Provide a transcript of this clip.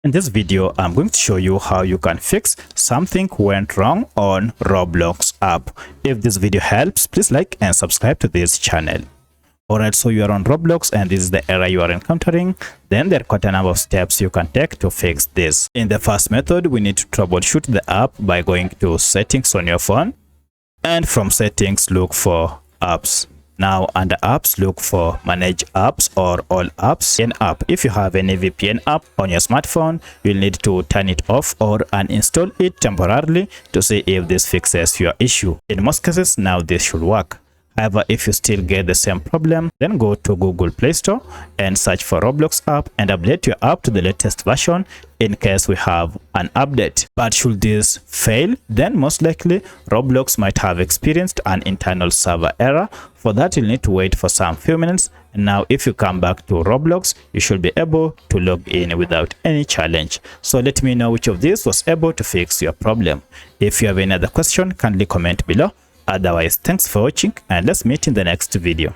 In this video, I'm going to show you how you can fix something went wrong on Roblox app. If this video helps, please like and subscribe to this channel. Alright, so you are on Roblox and this is the error you are encountering. Then there are quite a number of steps you can take to fix this. In the first method, we need to troubleshoot the app by going to settings on your phone. And from settings, look for apps. Now under apps, look for manage apps or all apps. An app. If you have any VPN app on your smartphone, you'll need to turn it off or uninstall it temporarily to see if this fixes your issue. In most cases, now this should work. However, if you still get the same problem, then go to Google Play Store and search for Roblox app and update your app to the latest version in case we have an update. But should this fail, then most likely Roblox might have experienced an internal server error. For that, you'll need to wait for some few minutes. And now if you come back to Roblox, you should be able to log in without any challenge. So let me know which of these was able to fix your problem. If you have any other question, kindly comment below. Otherwise, thanks for watching and let's meet in the next video.